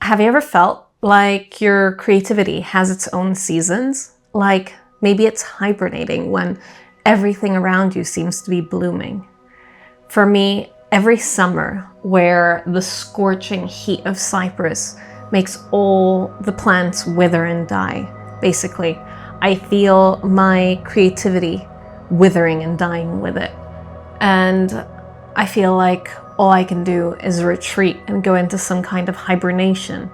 Have you ever felt like your creativity has its own seasons? Like maybe it's hibernating when everything around you seems to be blooming. For me, every summer where the scorching heat of Cyprus makes all the plants wither and die, basically, I feel my creativity withering and dying with it. And I feel like all I can do is retreat and go into some kind of hibernation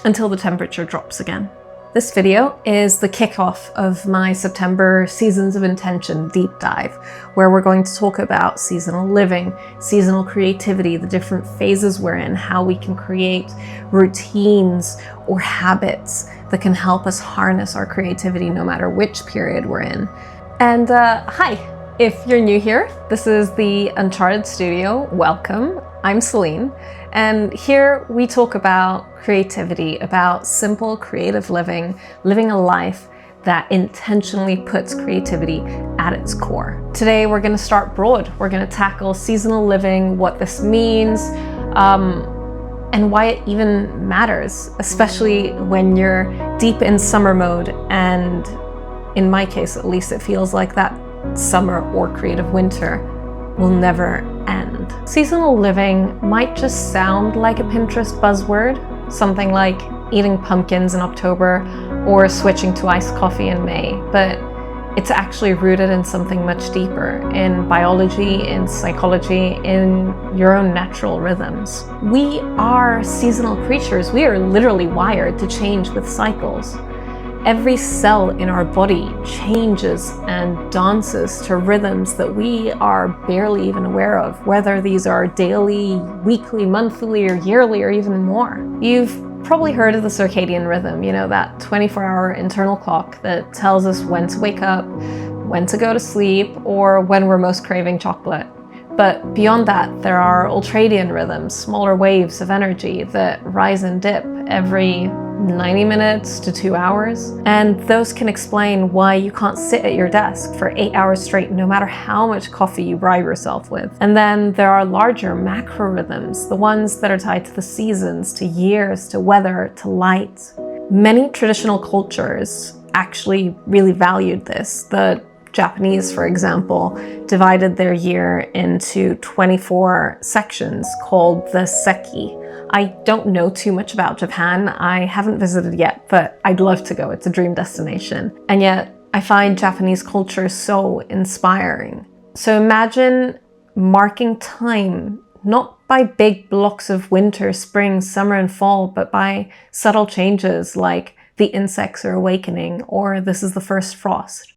until the temperature drops again. This video is the kickoff of my September Seasons of Intention deep dive, where we're going to talk about seasonal living, seasonal creativity, the different phases we're in, how we can create routines or habits that can help us harness our creativity no matter which period we're in. And hi! If you're new here, this is the Uncharted Studio. Welcome. I'm Celine, and here we talk about creativity, about simple creative living, living a life that intentionally puts creativity at its core. Today we're going to start broad. We're going to tackle seasonal living, what this means, and why it even matters, especially when you're deep in summer mode, and in my case at least, it feels like that summer or creative winter will never end. Seasonal living might just sound like a Pinterest buzzword, something like eating pumpkins in October or switching to iced coffee in May, but it's actually rooted in something much deeper, in biology, in psychology, in your own natural rhythms. We are seasonal creatures. We are literally wired to change with cycles. Every cell in our body changes and dances to rhythms that we are barely even aware of, whether these are daily, weekly, monthly, or yearly, or even more. You've probably heard of the circadian rhythm, that 24-hour internal clock that tells us when to wake up, when to go to sleep, or when we're most craving chocolate. But beyond that, there are ultradian rhythms, smaller waves of energy that rise and dip every 90 minutes to 2 hours. And those can explain why you can't sit at your desk for 8 hours straight, no matter how much coffee you bribe yourself with. And then there are larger macro rhythms, the ones that are tied to the seasons, to years, to weather, to light. Many traditional cultures actually really valued this. The Japanese, for example, divided their year into 24 sections called the seki. I don't know too much about Japan. I haven't visited yet, but I'd love to go. It's a dream destination. And yet I find Japanese culture so inspiring. So imagine marking time, not by big blocks of winter, spring, summer, and fall, but by subtle changes like the insects are awakening or this is the first frost.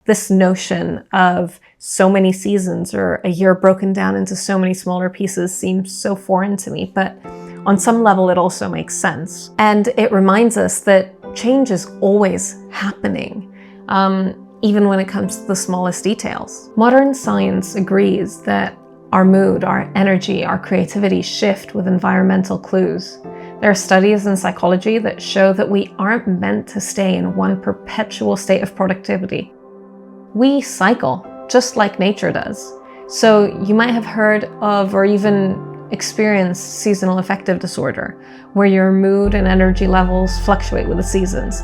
This notion of so many seasons or a year broken down into so many smaller pieces seems so foreign to me, but on some level it also makes sense. And it reminds us that change is always happening, even when it comes to the smallest details. Modern science agrees that our mood, our energy, our creativity shift with environmental clues. There are studies in psychology that show that we aren't meant to stay in one perpetual state of productivity. We cycle, just like nature does. So you might have heard of or even experienced seasonal affective disorder, where your mood and energy levels fluctuate with the seasons.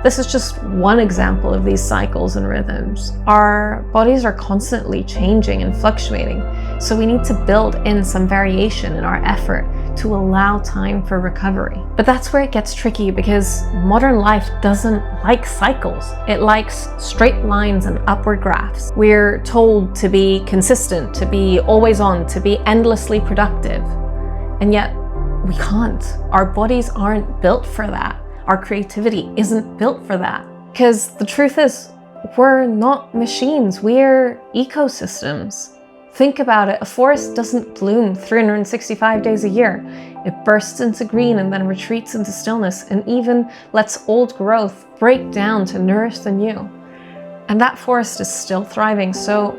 This is just one example of these cycles and rhythms. Our bodies are constantly changing and fluctuating, so we need to build in some variation in our effort to allow time for recovery. But that's where it gets tricky, because modern life doesn't like cycles. It likes straight lines and upward graphs. We're told to be consistent, to be always on, to be endlessly productive. And yet we can't. Our bodies aren't built for that. Our creativity isn't built for that. Because the truth is, we're not machines, we're ecosystems. Think about it, a forest doesn't bloom 365 days a year. It bursts into green and then retreats into stillness, and even lets old growth break down to nourish the new. And that forest is still thriving, so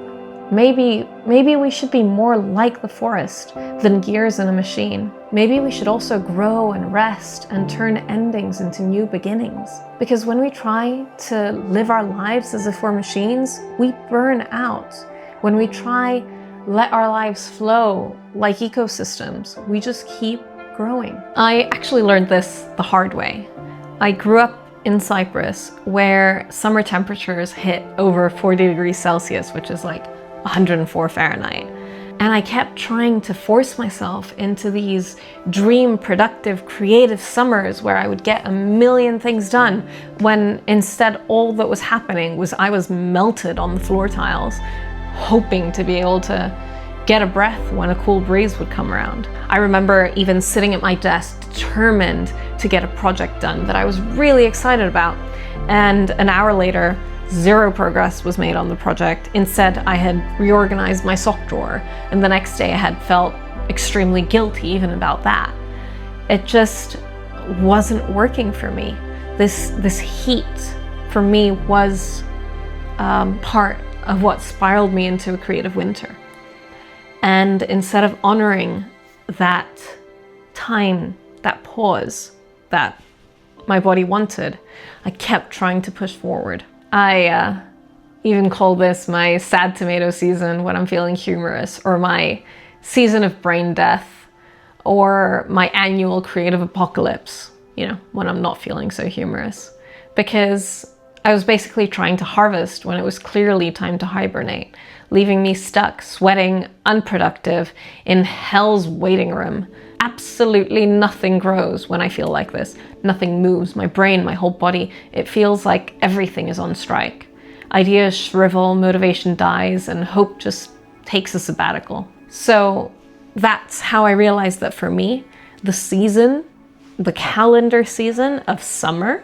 maybe we should be more like the forest than gears in a machine. Maybe we should also grow and rest and turn endings into new beginnings. Because when we try to live our lives as if we're machines, we burn out. When we try let our lives flow like ecosystems, we just keep growing. I actually learned this the hard way. I grew up in Cyprus, where summer temperatures hit over 40 degrees Celsius, which is like 104 Fahrenheit. And I kept trying to force myself into these dream, productive, creative summers where I would get a million things done, when instead all that was happening was I was melted on the floor tiles, hoping to be able to get a breath when a cool breeze would come around. I remember even sitting at my desk, determined to get a project done that I was really excited about. And an hour later, zero progress was made on the project. Instead, I had reorganized my sock drawer, and the next day I had felt extremely guilty even about that. It just wasn't working for me. This heat for me was part of what spiraled me into a creative winter. And instead of honoring that time, that pause that my body wanted, I kept trying to push forward. I even call this my sad tomato season when I'm feeling humorous, or my season of brain death, or my annual creative apocalypse, when I'm not feeling so humorous. Because I was basically trying to harvest when it was clearly time to hibernate, leaving me stuck, sweating, unproductive, in hell's waiting room. Absolutely nothing grows when I feel like this. Nothing moves. My brain, my whole body, it feels like everything is on strike. Ideas shrivel, motivation dies, and hope just takes a sabbatical. So that's how I realized that for me, the calendar season of summer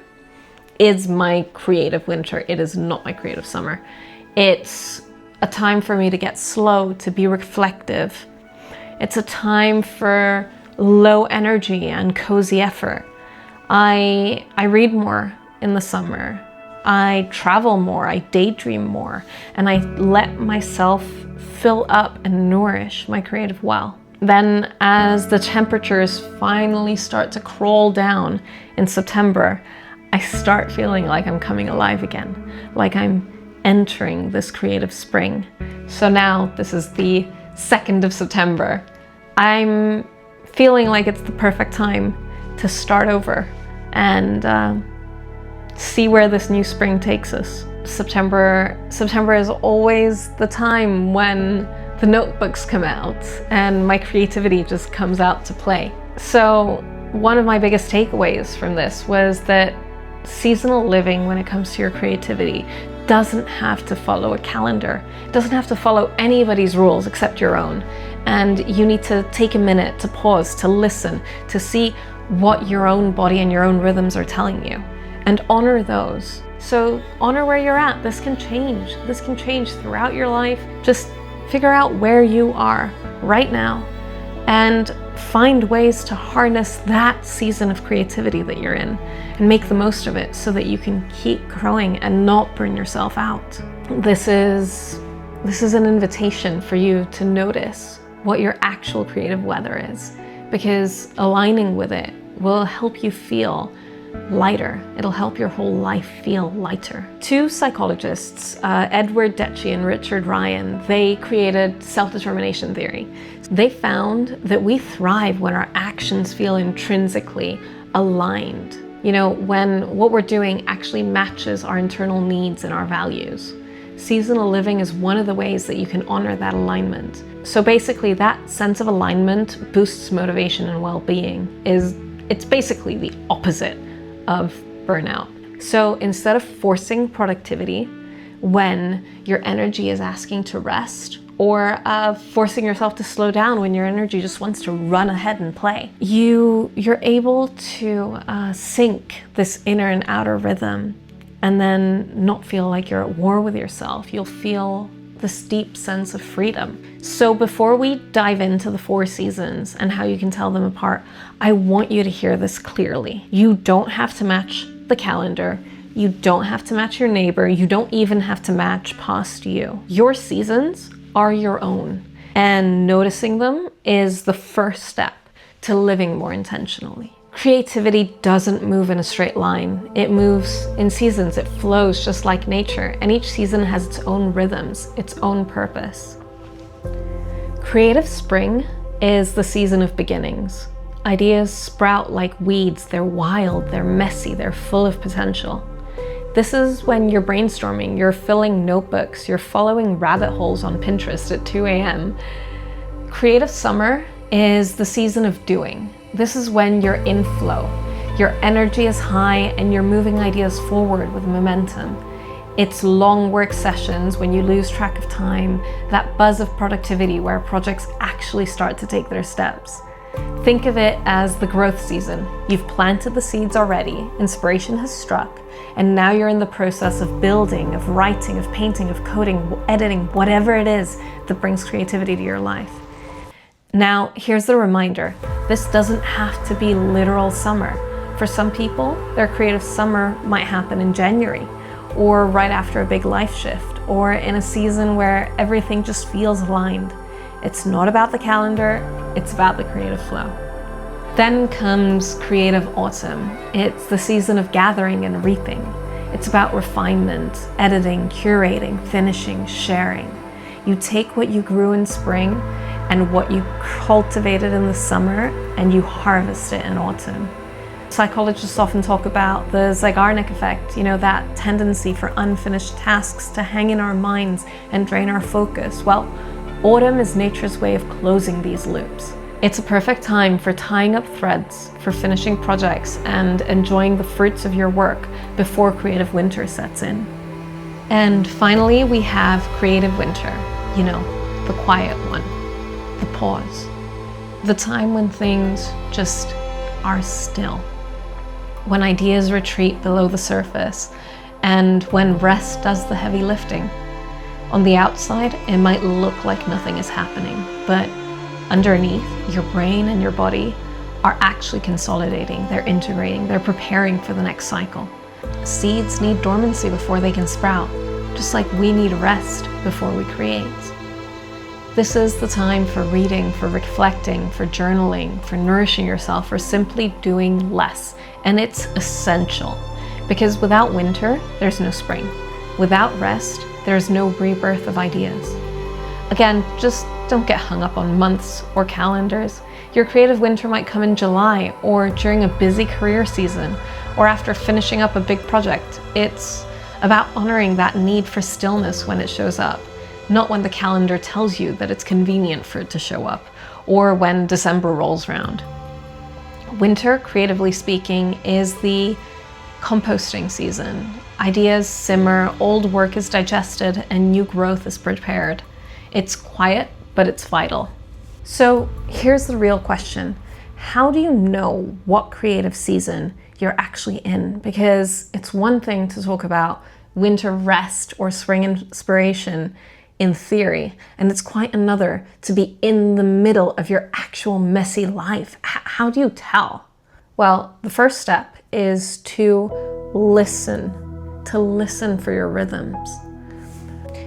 is my creative winter. It is not my creative summer. It's a time for me to get slow, to be reflective. It's a time for low energy and cozy effort. I read more in the summer. I travel more, I daydream more, and I let myself fill up and nourish my creative well. Then as the temperatures finally start to crawl down in September, I start feeling like I'm coming alive again, like I'm entering this creative spring. So now this is the 2nd of September. I'm feeling like it's the perfect time to start over and see where this new spring takes us. September is always the time when the notebooks come out and my creativity just comes out to play. So one of my biggest takeaways from this was that seasonal living, when it comes to your creativity, doesn't have to follow a calendar. It doesn't have to follow anybody's rules except your own. And you need to take a minute to pause, to listen, to see what your own body and your own rhythms are telling you, and honor those. So honor where you're at. This can change. This can change throughout your life. Just figure out where you are right now and find ways to harness that season of creativity that you're in and make the most of it so that you can keep growing and not burn yourself out. This is an invitation for you to notice what your actual creative weather is, because aligning with it will help you feel lighter. It'll help your whole life feel lighter. Two psychologists, Edward Deci and Richard Ryan, they created self-determination theory. They found that we thrive when our actions feel intrinsically aligned. When what we're doing actually matches our internal needs and our values. Seasonal living is one of the ways that you can honor that alignment. So basically, that sense of alignment boosts motivation and well-being. It's basically the opposite of burnout. So instead of forcing productivity when your energy is asking to rest, or forcing yourself to slow down when your energy just wants to run ahead and play, you're able to sync this inner and outer rhythm and then not feel like you're at war with yourself. You'll feel this deep sense of freedom. So before we dive into the 4 seasons and how you can tell them apart, I want you to hear this clearly. You don't have to match the calendar. You don't have to match your neighbor. You don't even have to match past you. Your seasons are your own, and noticing them is the first step to living more intentionally. Creativity doesn't move in a straight line. It moves in seasons. It flows just like nature, and each season has its own rhythms, its own purpose. Creative spring is the season of beginnings, Ideas sprout like weeds. They're wild, they're messy, they're full of potential. This is when you're brainstorming, you're filling notebooks, you're following rabbit holes on Pinterest at 2 a.m. Creative summer is the season of doing. This is when you're in flow. Your energy is high and you're moving ideas forward with momentum. It's long work sessions when you lose track of time, that buzz of productivity where projects actually start to take their steps. Think of it as the growth season. You've planted the seeds already, inspiration has struck, and now you're in the process of building, of writing, of painting, of coding, editing, whatever it is that brings creativity to your life. Now, here's the reminder. This doesn't have to be literal summer. For some people, their creative summer might happen in January, or right after a big life shift, or in a season where everything just feels aligned. It's not about the calendar, it's about the creative flow. Then comes creative autumn. It's the season of gathering and reaping. It's about refinement, editing, curating, finishing, sharing. You take what you grew in spring and what you cultivated in the summer and you harvest it in autumn. Psychologists often talk about the Zeigarnik effect, that tendency for unfinished tasks to hang in our minds and drain our focus. Well, autumn is nature's way of closing these loops. It's a perfect time for tying up threads, for finishing projects, and enjoying the fruits of your work before creative winter sets in. And finally, we have creative winter, the quiet one, the pause, the time when things just are still, when ideas retreat below the surface, and when rest does the heavy lifting. On the outside, it might look like nothing is happening, but underneath, your brain and your body are actually consolidating, they're integrating, they're preparing for the next cycle. Seeds need dormancy before they can sprout, just like we need rest before we create. This is the time for reading, for reflecting, for journaling, for nourishing yourself, for simply doing less. And it's essential, because without winter, there's no spring. Without rest, there's no rebirth of ideas. Again, just don't get hung up on months or calendars. Your creative winter might come in July or during a busy career season or after finishing up a big project. It's about honoring that need for stillness when it shows up, not when the calendar tells you that it's convenient for it to show up or when December rolls around. Winter, creatively speaking, is the composting season. Ideas simmer, old work is digested, and new growth is prepared. It's quiet, but it's vital. So here's the real question. How do you know what creative season you're actually in? Because it's one thing to talk about winter rest or spring inspiration in theory, and it's quite another to be in the middle of your actual messy life. How do you tell? Well, the first step is to listen for your rhythms.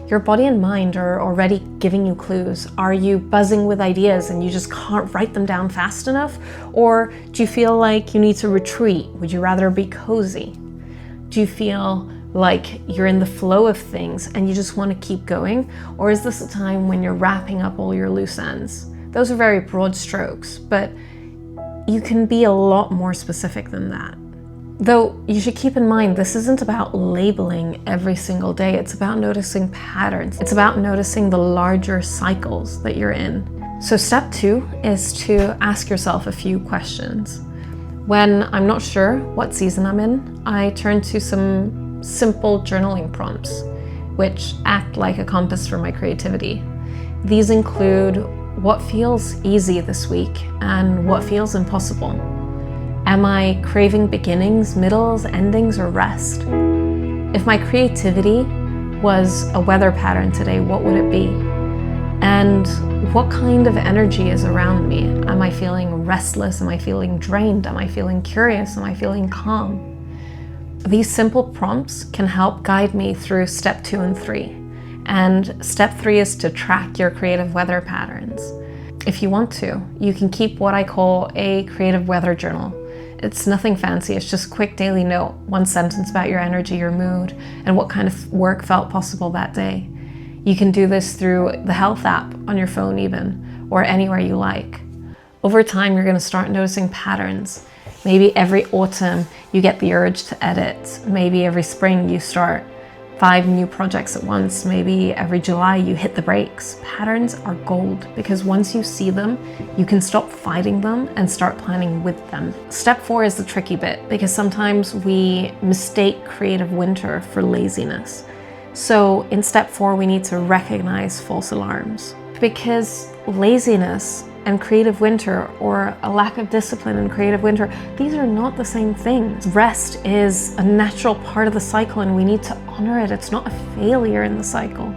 Your body and mind are already giving you clues. Are you buzzing with ideas and you just can't write them down fast enough? Or do you feel like you need to retreat? Would you rather be cozy? Do you feel like you're in the flow of things and you just want to keep going? Or is this a time when you're wrapping up all your loose ends? Those are very broad strokes, but you can be a lot more specific than that. Though you should keep in mind, this isn't about labeling every single day. It's about noticing patterns. It's about noticing the larger cycles that you're in. So step 2 is to ask yourself a few questions. When I'm not sure what season I'm in, I turn to some simple journaling prompts, which act like a compass for my creativity. These include what feels easy this week and what feels impossible. Am I craving beginnings, middles, endings, or rest? If my creativity was a weather pattern today, what would it be? And what kind of energy is around me? Am I feeling restless? Am I feeling drained? Am I feeling curious? Am I feeling calm? These simple prompts can help guide me through step 2 and 3. And step 3 is to track your creative weather patterns. If you want to, you can keep what I call a creative weather journal. It's nothing fancy, it's just a quick daily note, one sentence about your energy, your mood, and what kind of work felt possible that day. You can do this through the health app on your phone even, or anywhere you like. Over time, you're going to start noticing patterns. Maybe every autumn you get the urge to edit. Maybe every spring you start 5 new projects at once. Maybe every July you hit the brakes. Patterns are gold because once you see them, you can stop fighting them and start planning with them. Step 4 is the tricky bit because sometimes we mistake creative winter for laziness. So in step 4, we need to recognize false alarms because laziness and creative winter, or a lack of discipline in creative winter, these are not the same things. Rest is a natural part of the cycle and we need to honor it. It's not a failure in the cycle.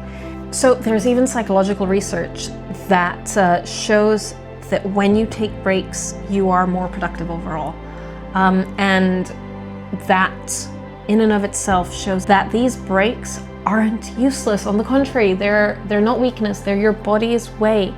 So there's even psychological research that shows that when you take breaks, you are more productive overall. And that in and of itself shows that these breaks aren't useless. On the contrary, they're not weakness, they're your body's way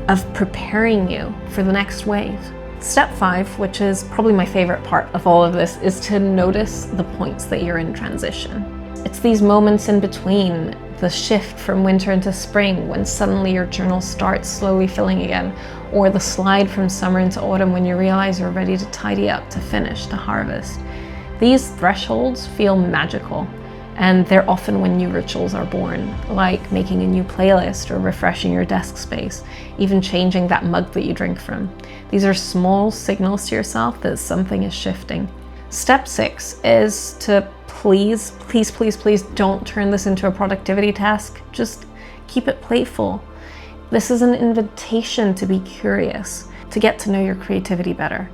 of preparing you for the next wave. Step 5, which is probably my favorite part of all of this, is to notice the points that you're in transition. It's these moments in between, the shift from winter into spring when suddenly your journal starts slowly filling again, or the slide from summer into autumn when you realize you're ready to tidy up, to finish, to harvest. These thresholds feel magical. And they're often when new rituals are born, like making a new playlist or refreshing your desk space, even changing that mug that you drink from. These are small signals to yourself that something is shifting. Step 6 is to please don't turn this into a productivity task. Just keep it playful. This is an invitation to be curious, to get to know your creativity better,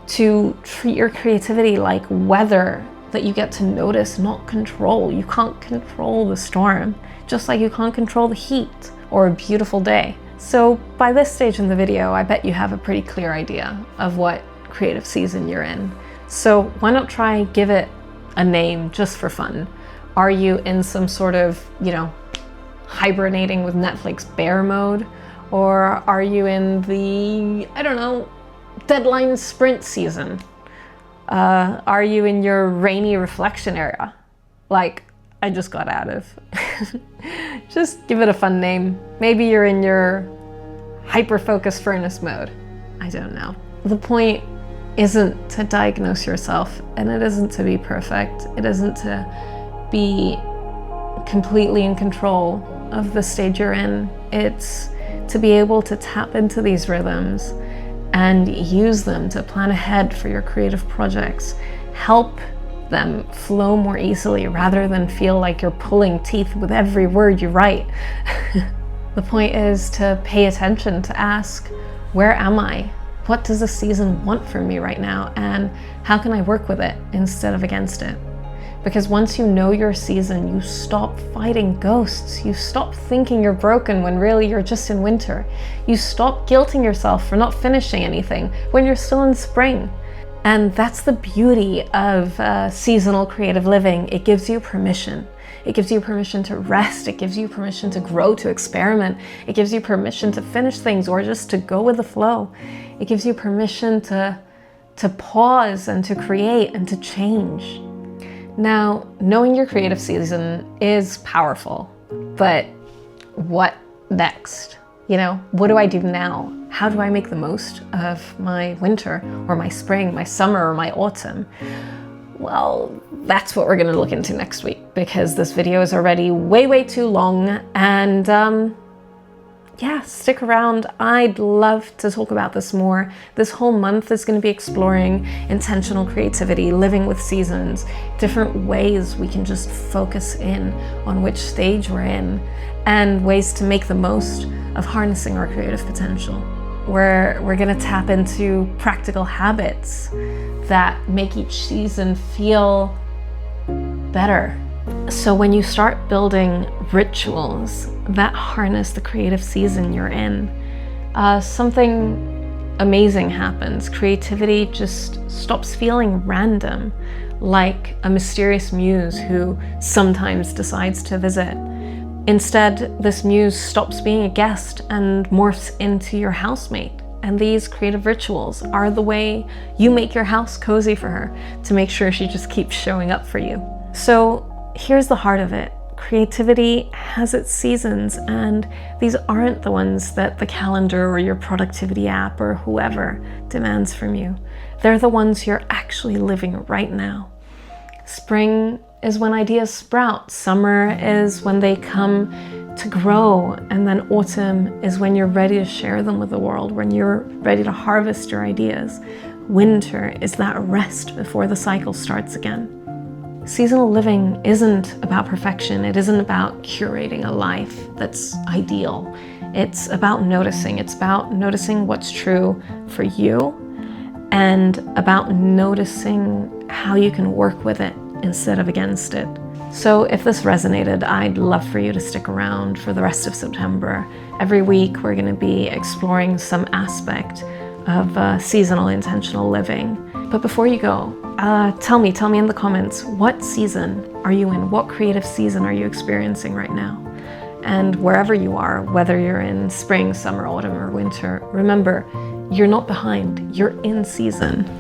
to treat your creativity like weather that you get to notice, not control. You can't control the storm, just like you can't control the heat or a beautiful day. So by this stage in the video, I bet you have a pretty clear idea of what creative season you're in. So why not try give it a name just for fun? Are you in some sort of, hibernating with Netflix bear mode? Or are you in the, deadline sprint season? Are you in your rainy reflection era, like I just got out of? Just give it a fun name. Maybe you're in your hyper-focused furnace mode. I don't know. The point isn't to diagnose yourself, and it isn't to be perfect. It isn't to be completely in control of the stage you're in. It's to be able to tap into these rhythms and use them to plan ahead for your creative projects. Help them flow more easily rather than feel like you're pulling teeth with every word you write. The point is to pay attention, to ask, where am I? What does the season want from me right now? And how can I work with it instead of against it? Because once you know your season, you stop fighting ghosts. You stop thinking you're broken when really you're just in winter. You stop guilting yourself for not finishing anything when you're still in spring. And that's the beauty of seasonal creative living. It gives you permission. It gives you permission to rest. It gives you permission to grow, to experiment. It gives you permission to finish things or just to go with the flow. It gives you permission to pause and to create and to change. Now, knowing your creative season is powerful, but what next? What do I do now? How do I make the most of my winter or my spring, my summer or my autumn? Well, that's what we're going to look into next week because this video is already way too long. And yeah, stick around. I'd love to talk about this more. This whole month is going to be exploring intentional creativity, living with seasons, different ways we can just focus in on which stage we're in, and ways to make the most of harnessing our creative potential. We're going to tap into practical habits that make each season feel better. So when you start building rituals that harness the creative season you're in, something amazing happens. Creativity just stops feeling random, like a mysterious muse who sometimes decides to visit. Instead, this muse stops being a guest and morphs into your housemate. And these creative rituals are the way you make your house cozy for her to make sure she just keeps showing up for you. So here's the heart of it. creativity has its seasons, and these aren't the ones that the calendar or your productivity app or whoever demands from you. They're the ones you're actually living right now. Spring is when ideas sprout. Summer is when they come to grow. And then autumn is when you're ready to share them with the world, when you're ready to harvest your ideas. Winter is that rest before the cycle starts again. Seasonal living isn't about perfection. It isn't about curating a life that's ideal. It's about noticing. It's about noticing what's true for you and about noticing how you can work with it instead of against it. So if this resonated, I'd love for you to stick around for the rest of September. Every week we're going to be exploring some aspect of seasonal intentional living. But before you go, tell me in the comments, what season are you in? What creative season are you experiencing right now? And wherever you are, whether you're in spring, summer, autumn, or winter, remember, you're not behind, you're in season.